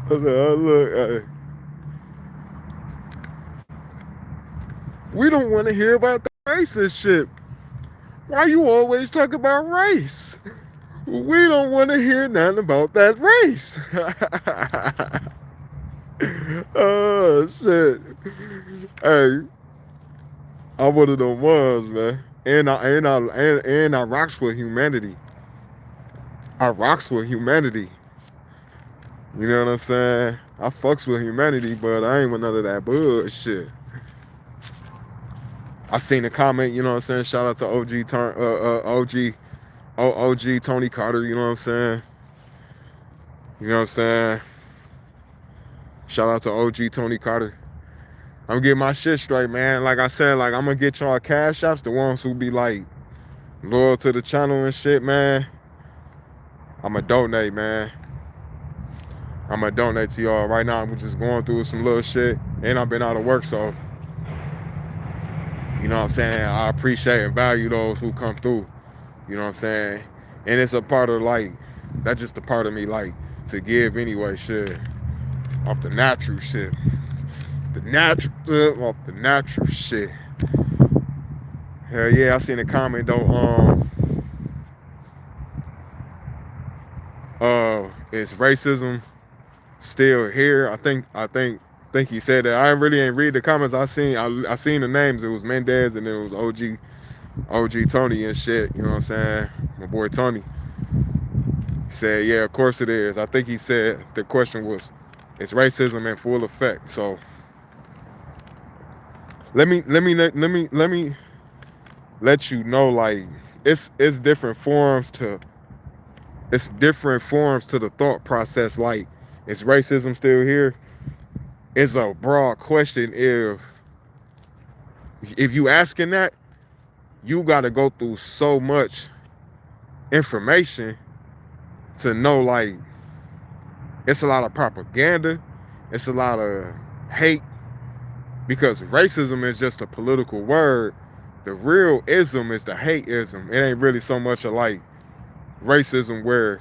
I said, oh, look, we don't want to hear about the racist shit. Why you always talk about race? We don't want to hear nothing about that race. Oh shit! Hey, I'm one of them ones, man. And I rocks with humanity. I rocks with humanity. You know what I'm saying? I fucks with humanity, but I ain't with none of that bullshit. I seen a comment, you know what I'm saying? Shout out to OG Tony Carter, you know what I'm saying? You know what I'm saying? Shout out to OG Tony Carter. I'm getting my shit straight, man. Like I said, like I'm gonna get y'all cash apps, the ones who be like loyal to the channel and shit, man. I'ma donate, man. I'ma donate to y'all right now. I'm just going through some little shit, and I've been out of work, so you know what I'm saying. I appreciate and value those who come through. You know what I'm saying, and it's a part of like that's just a part of me, like to give anyway, shit, off the natural shit, off the natural shit. Hell yeah, I seen a comment though. Is racism still here? I think he said that. I really ain't read the comments. I seen the names. It was Mendez and then it was OG Tony and shit. You know what I'm saying? My boy Tony said, yeah, of course it is. I think he said the question was, is racism in full effect? So let me let you know, like it's different forms to the thought process. Like, is racism still here? It's a broad question. If you asking that, you got to go through so much information to know, like, it's a lot of propaganda, it's a lot of hate, because racism is just a political word. The real ism is the hate ism. It ain't really so much of like racism where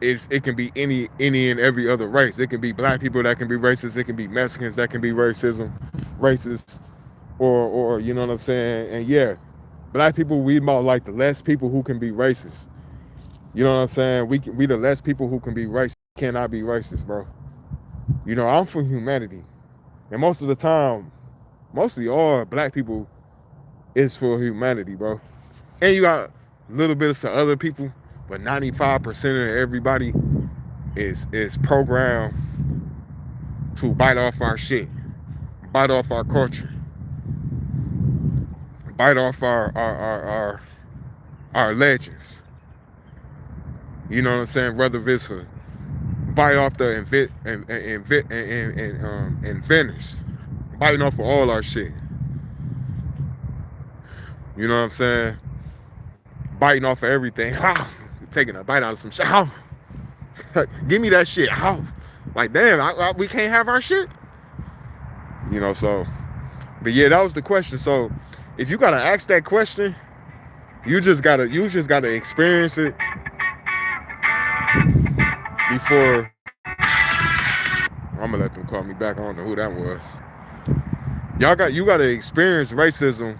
it can be any and every other race. It can be black people that can be racist. It can be Mexicans that can be racist, or you know what I'm saying. And yeah, black people, we about like the less people who can be racist. You know what I'm saying? We the less people who can be racist. Cannot be racist, bro. You know, I'm for humanity, and most of the time, mostly all black people is for humanity, bro. And you got little bits of other people, but 95% of everybody is programmed to bite off our shit, bite off our culture, bite off our legends. You know what I'm saying? Whether it's a bite off the inventors, biting off of all our shit. You know what I'm saying? Biting off of everything. Taking a bite out of some shit. Give me that shit. Like, damn, we can't have our shit. You know, so. But yeah, that was the question. So if you gotta ask that question, you just gotta experience it before. I'm gonna let them call me back. I don't know who that was. You gotta experience racism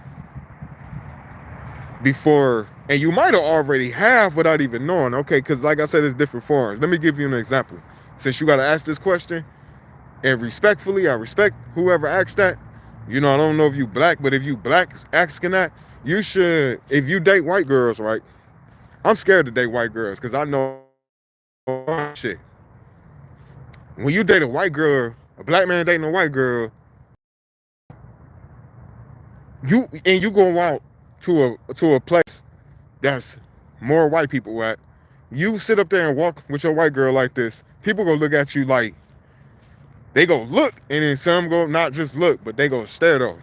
before, and you might have already have without even knowing. Okay, because like I said, it's different forms. Let me give you an example. Since you gotta ask this question, and respectfully, I respect whoever asked that. You know, I don't know if you black, but if you black asking that, you should. If you date white girls, right? I'm scared to date white girls because I know shit. When you date a white girl, a black man dating a white girl, you go out to a place that's more white people at. You sit up there and walk with your white girl like this, people gonna look at you like they go look, and then some go not just look, but they go stare though.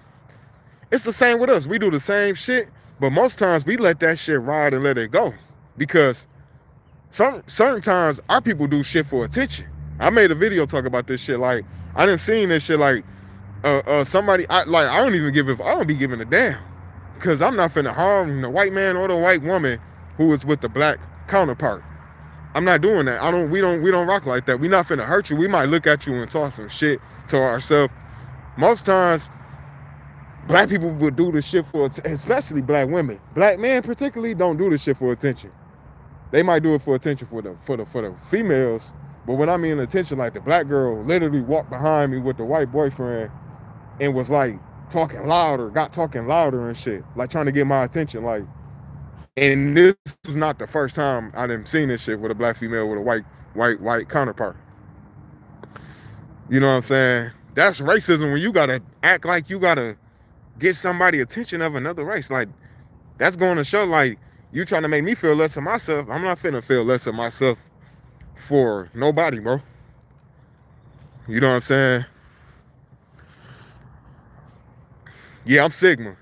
It's the same with us. We do the same shit, but most times we let that shit ride and let it go because certain times our people do shit for attention. I made a video talk about this shit. Like, I didn't see this shit. Like, somebody, I don't even I don't be giving a damn, because I'm not finna harm the white man or the white woman who is with the black counterpart. I'm not doing that. We don't rock like that. We not finna hurt you. We might look at you and talk some shit to ourselves. Most times, black people will do this shit for, especially black women. Black men particularly don't do this shit for attention. They might do it for attention for the females, but when I mean attention, like the black girl literally walked behind me with the white boyfriend and was like got talking louder and shit, like trying to get my attention. Like, and this was not the first time I done seen this shit with a black female with a white counterpart. You know what I'm saying? That's racism when you gotta act like you gotta get somebody attention of another race. Like, that's going to show like you trying to make me feel less of myself. I'm not finna feel less of myself for nobody, bro. You know what I'm saying? Yeah, I'm Sigma.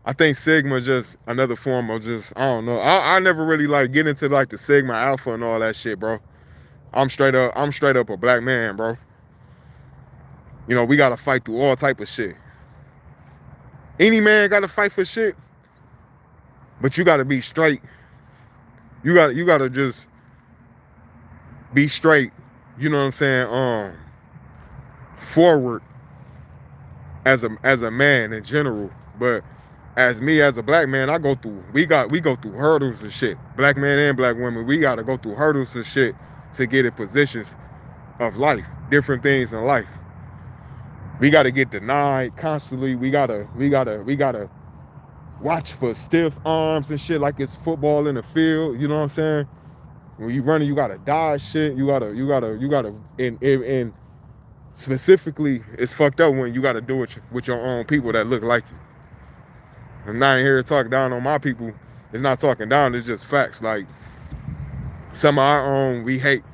I think Sigma just another form of just, I don't know. I never really like get into like the Sigma Alpha and all that shit, bro. I'm straight up a black man, bro. You know, we gotta fight through all type of shit. Any man gotta fight for shit, but you gotta be straight. You gotta just be straight, you know what I'm saying, forward as a man in general. But as me as a black man, we go through hurdles and shit. Black men and black women, we gotta go through hurdles and shit to get in positions of life, different things in life. We gotta get denied constantly. We gotta watch for stiff arms and shit like it's football in the field. You know what I'm saying? When you running, you gotta dodge shit. You gotta, and specifically, it's fucked up when you gotta do it with your own people that look like you. I'm not here to talk down on my people. It's not talking down. It's just facts. Like, some of our own, we hate.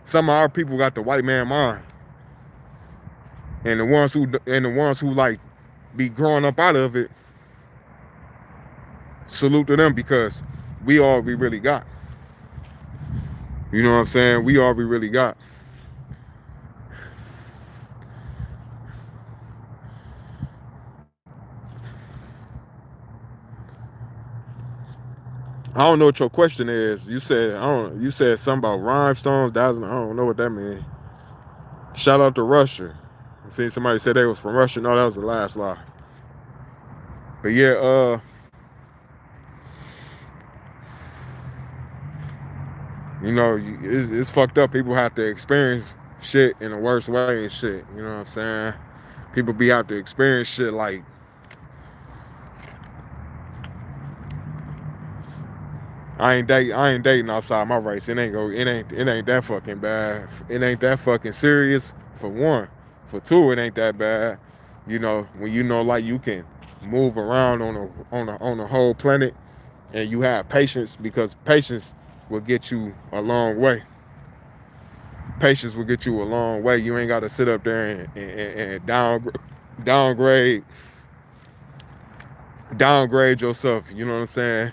Some of our people got the white man mind, and the ones who like be growing up out of it. Salute to them, because we all we really got. You know what I'm saying? We all we really got. I don't know what your question is. You said You said something about rhinestones. I don't know what that means. Shout out to Russia. I seen somebody say they was from Russia. No, that was the last lie. But yeah, you know, it's fucked up. People have to experience shit in the worst way and shit. You know what I'm saying? People be out to experience shit like, I ain't dating outside my race. It ain't that fucking bad. It ain't that fucking serious, for one. For two, it ain't that bad. You know, when you know like you can move around on a whole planet, and you have patience, because patience will get you a long way. Patience will get you a long way. You ain't got to sit up there and downgrade yourself. You know what I'm saying?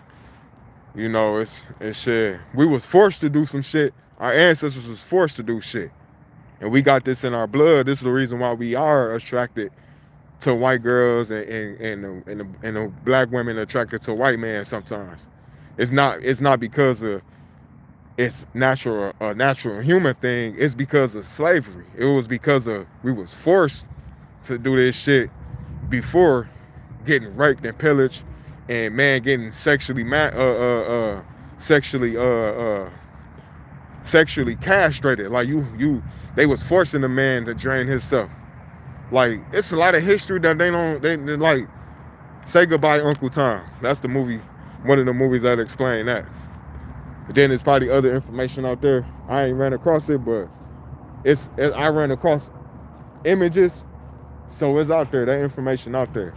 You know, it's shit. We was forced to do some shit. Our ancestors was forced to do shit, and we got this in our blood. This is the reason why we are attracted to white girls, and the black women attracted to white men. Sometimes it's not because of it's a natural human thing. It's because of slavery. It was because of we was forced to do this shit before getting raped and pillaged, and man getting sexually castrated. Like they was forcing the man to drain himself. Like, it's a lot of history that they like. Say Goodbye Uncle Tom. That's the movie, one of the movies that explain that. But then there's probably other information out there. I ain't ran across it, but I ran across images, so it's out there. That information out there.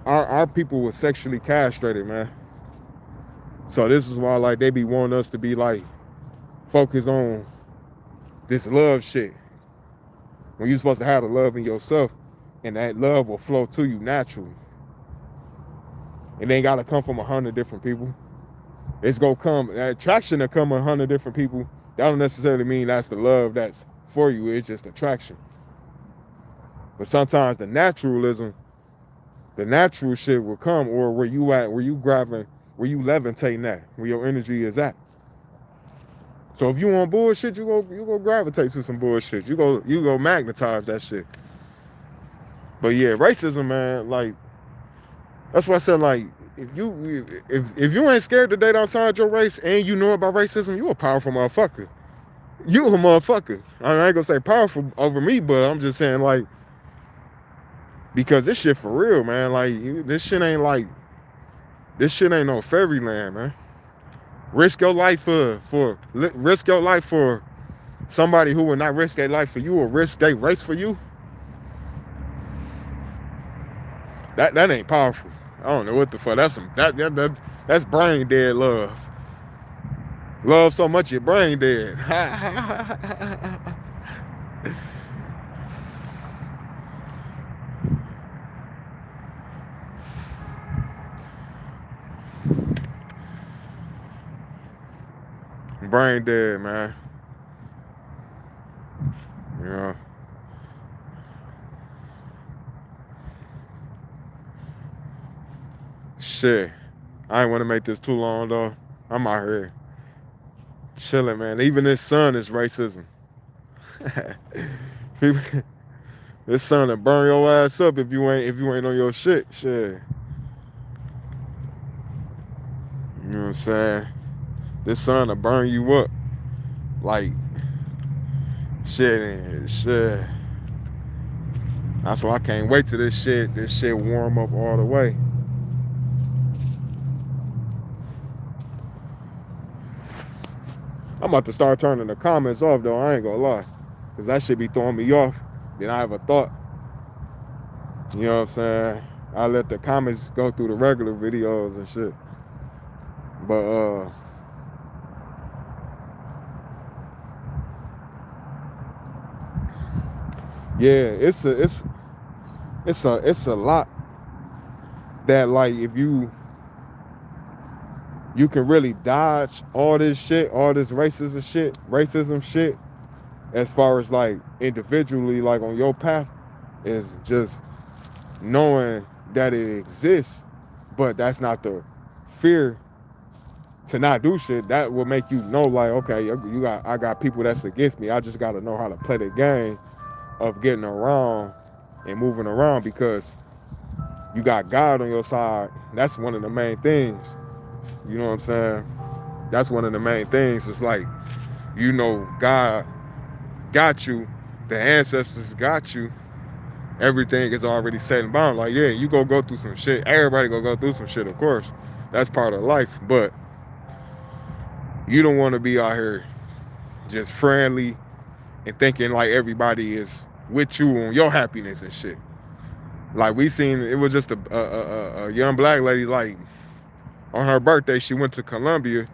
Our people was sexually castrated, man. So this is why like they be wanting us to be like focus on this love shit, when you're supposed to have the love in yourself, and that love will flow to you naturally. It ain't gotta come from 100 different people. It's gonna come, that attraction to come 100 different people. That don't necessarily mean that's the love that's for you. It's just attraction. But sometimes the natural shit will come, or where you grabbing where you levitating at, where your energy is at. So if you on bullshit, you go gravitate to some bullshit. You go magnetize that shit. But yeah, racism, man, like that's why I said, like, if you ain't scared to date outside your race and you know about racism, you a powerful motherfucker. You a motherfucker. I ain't gonna say powerful over me, but I'm just saying, like, because this shit for real, man. Like, this shit ain't no fairyland, man. Risk your life for somebody who would not risk their life for you or risk their race for you. That ain't powerful. I don't know what the fuck. That's brain dead love. Love so much your brain dead. Brain dead, man. You know. Shit. I ain't want to make this too long though. I'm out here chilling, man. Even this sun is racism. This sun will burn your ass up if you ain't on your shit. Shit. You know what I'm saying? This sun will burn you up. Like shit. That's why I can't wait till this shit warm up all the way. I'm about to start turning the comments off though, I ain't gonna lie. Cause that shit be throwing me off. Then I have a thought. You know what I'm saying? I let the comments go through the regular videos and shit. But yeah, it's a lot that, like, if you can really dodge all this shit, all this racism shit, as far as like individually, like on your path, is just knowing that it exists, but that's not the fear to not do shit. That will make you know, like, okay, I got people that's against me. I just gotta know how to play the game of getting around and moving around, because you got God on your side. That's one of the main things. You know what I'm saying? That's one of the main things. It's like, you know, God got you, the ancestors got you, everything is already set and bound. Like, yeah, you go through some shit. Everybody go through some shit, of course. That's part of life. But you don't want to be out here just friendly and thinking like everybody is with you on your happiness and shit. Like, we seen, it was just a young black lady, like, on her birthday, she went to Colombia,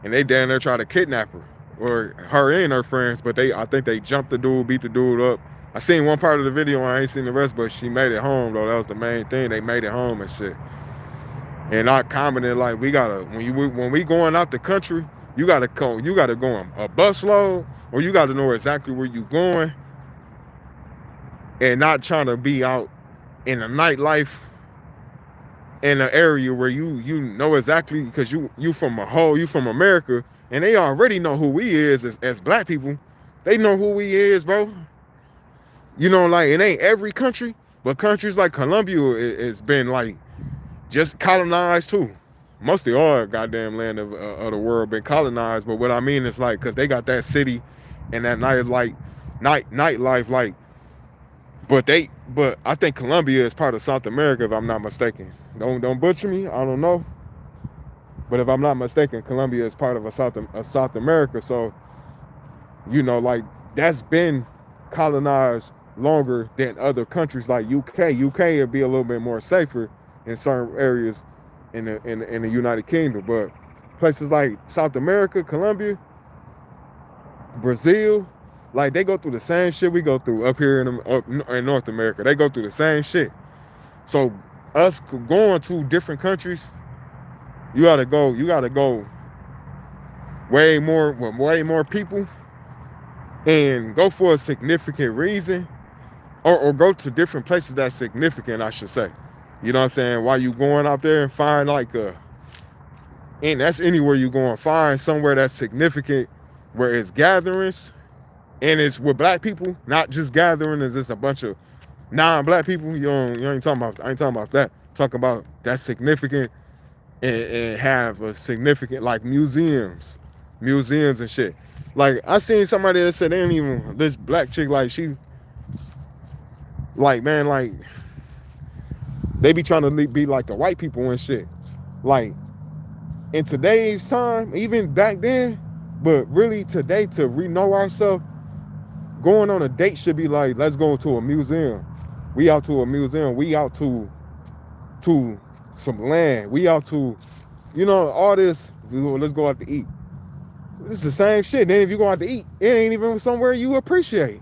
and they down there tried to kidnap her, or her and her friends, but I think they jumped the dude, beat the dude up. I seen one part of the video, I ain't seen the rest, but she made it home though. That was the main thing. They made it home and shit. And I commented, like, we gotta, when we going out the country, you gotta go on a bus load, or you gotta know exactly where you going, and not trying to be out in the nightlife in an area where you know exactly, because you from America, and they already know who we is as black people. They know who we is, bro. You know, like, it ain't every country, but countries like Colombia has been like just colonized too. Mostly all goddamn land of the world been colonized. But what I mean is, like, because they got that city and that nightlife, like. But I think Colombia is part of South America, if I'm not mistaken. Don't butcher me. I don't know. But if I'm not mistaken, Colombia is part of a South America. So, you know, like, that's been colonized longer than other countries like UK. UK would be a little bit more safer in certain areas in the United Kingdom. But places like South America, Colombia, Brazil, like, they go through the same shit we go through up here in North America. They go through the same shit. So us going to different countries, you gotta go way more people, and go for a significant reason, or go to different places that's significant, I should say. You know what I'm saying? While you going out there and find like And that's anywhere you going. Find somewhere that's significant, where it's gatherings and it's with black people, not just gathering as it's a bunch of non-black people. You ain't talking about. I ain't talking about that. Talk about that's significant and have a significant like museums and shit. Like I seen somebody that said they ain't even this black chick like she like man like they be trying to be like the white people and shit. Like in today's time, even back then, but really today to re-know ourselves, going on a date should be like, let's go to a museum. We out to a museum. We out to some land. We out to, all this. Let's go out to eat. It's the same shit. Then if you go out to eat, it ain't even somewhere you appreciate.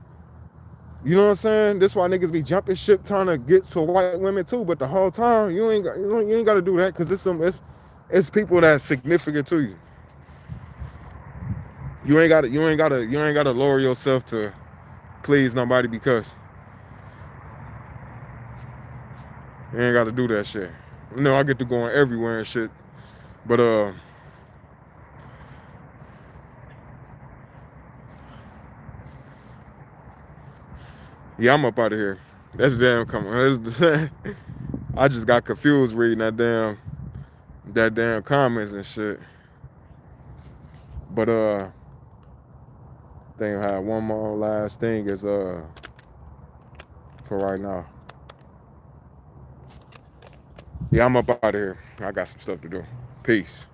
You know what I'm saying? That's why niggas be jumping ship trying to get to white women too. But the whole time you ain't got to do that because it's people that's significant to you. You ain't got to lower yourself to please nobody because you ain't got to do that shit. I get to going everywhere and shit, but yeah, I'm up out of here. That's damn I just got confused reading that damn comments and shit. But think I have one more last thing is for right now. Yeah, I'm up out of here. I got some stuff to do. Peace.